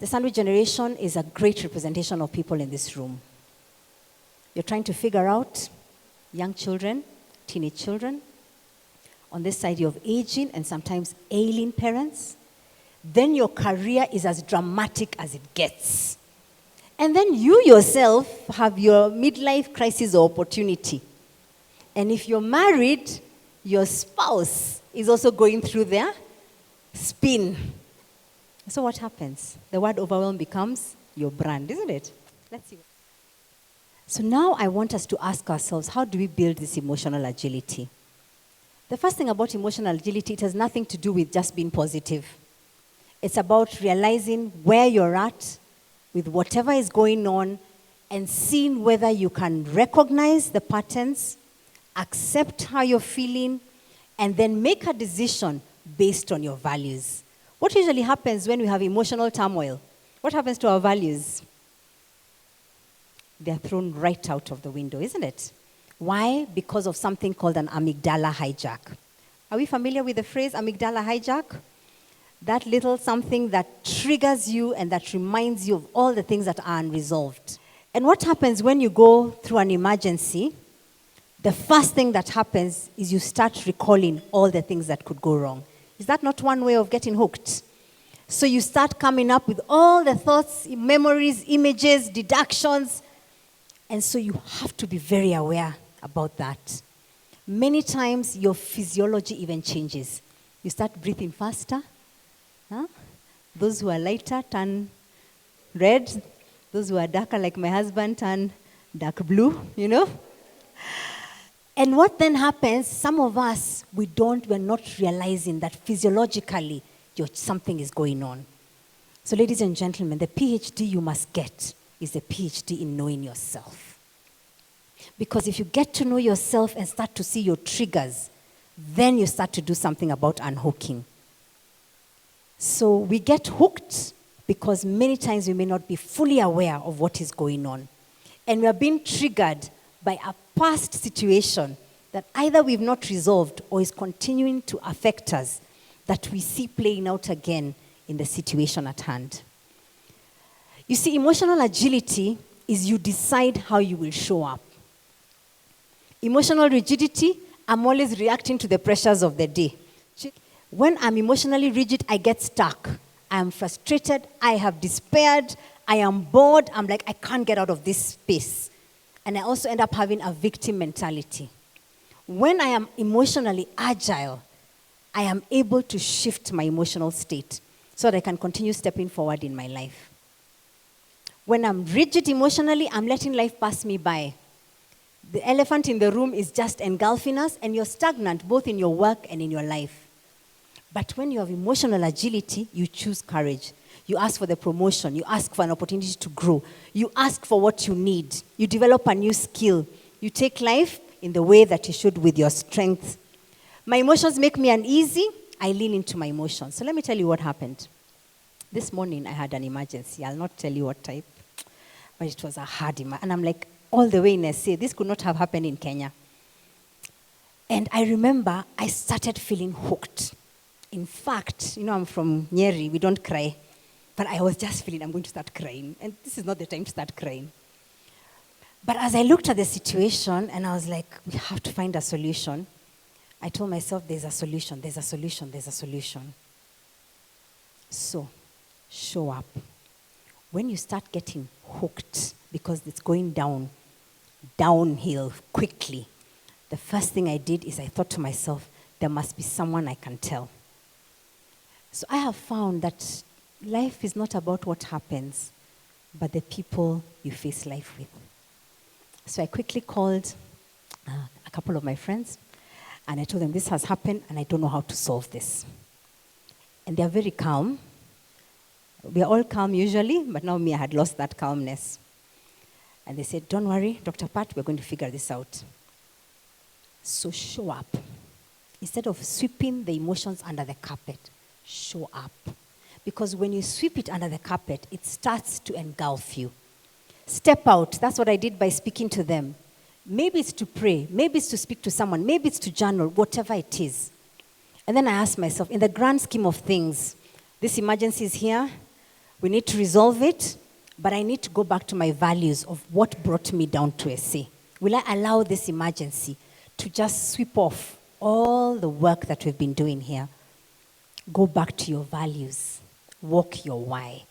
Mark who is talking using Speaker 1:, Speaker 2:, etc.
Speaker 1: The sandwich generation is a great representation of people in this room. You're trying to figure out young children, teenage children. On this side, you have aging and sometimes ailing parents. Then your career is as dramatic as it gets. And then you yourself have your midlife crisis or opportunity. And if you're married, your spouse is also going through their spin. So what happens? The word overwhelm becomes your brand, isn't it? Let's see. So now I want us to ask ourselves, how do we build this emotional agility? The first thing about emotional agility, it has nothing to do with just being positive. It's about realizing where you're at with whatever is going on and seeing whether you can recognize the patterns, accept how you're feeling, and then make a decision based on your values. What usually happens when we have emotional turmoil? What happens to our values? They're thrown right out of the window, isn't it? Why? Because of something called an amygdala hijack. Are we familiar with the phrase amygdala hijack? That little something that triggers you and that reminds you of all the things that are unresolved. And what happens when you go through an emergency? The first thing that happens is you start recalling all the things that could go wrong. Is that not one way of getting hooked? So you start coming up with all the thoughts, memories, images, deductions. And so you have to be very aware about that. Many times your physiology even changes. You start breathing faster. Huh? Those who are lighter turn red. Those who are darker, like my husband, turn dark blue, you know? And what then happens, some of us, we're not realizing that physiologically something is going on. So ladies and gentlemen, the PhD you must get is the PhD in knowing yourself. Because if you get to know yourself and start to see your triggers, then you start to do something about unhooking. So we get hooked because many times we may not be fully aware of what is going on. And we are being triggered by a past situation that either we've not resolved or is continuing to affect us, that we see playing out again in the situation at hand. You see, emotional agility is you decide how you will show up. Emotional rigidity, I'm always reacting to the pressures of the day. When I'm emotionally rigid, I get stuck. I am frustrated. I have despaired. I am bored. I'm like, I can't get out of this space. And I also end up having a victim mentality. When I am emotionally agile, I am able to shift my emotional state so that I can continue stepping forward in my life. When I'm rigid emotionally, I'm letting life pass me by. The elephant in the room is just engulfing us, and you're stagnant both in your work and in your life. But when you have emotional agility, you choose courage. You ask for the promotion. You ask for an opportunity to grow. You ask for what you need. You develop a new skill. You take life in the way that you should with your strength. My emotions make me uneasy. I lean into my emotions. So let me tell you what happened. This morning, I had an emergency. I'll not tell you what type, but it was a hard emergency. And I'm like, all the way in SA, this could not have happened in Kenya. And I remember I started feeling hooked. In fact, I'm from Nyeri, we don't cry. But I was just feeling I'm going to start crying. And this is not the time to start crying. But as I looked at the situation and I was like, we have to find a solution, I told myself, there's a solution, there's a solution, there's a solution. So, show up. When you start getting hooked, because it's going downhill quickly, the first thing I did is I thought to myself, there must be someone I can tell. So I have found that life is not about what happens, but the people you face life with. So I quickly called a couple of my friends, and I told them this has happened, and I don't know how to solve this. And they are very calm. We are all calm usually, but now I had lost that calmness. And they said, don't worry, Dr. Pat, we're going to figure this out. So show up. Instead of sweeping the emotions under the carpet, show up. Because when you sweep it under the carpet, it starts to engulf you. Step out. That's what I did by speaking to them. Maybe it's to pray. Maybe it's to speak to someone. Maybe it's to journal, whatever it is. And then I asked myself, in the grand scheme of things, this emergency is here. We need to resolve it, but I need to go back to my values of what brought me down to a C. Will I allow this emergency to just sweep off all the work that we've been doing here? Go back to your values. Walk your why.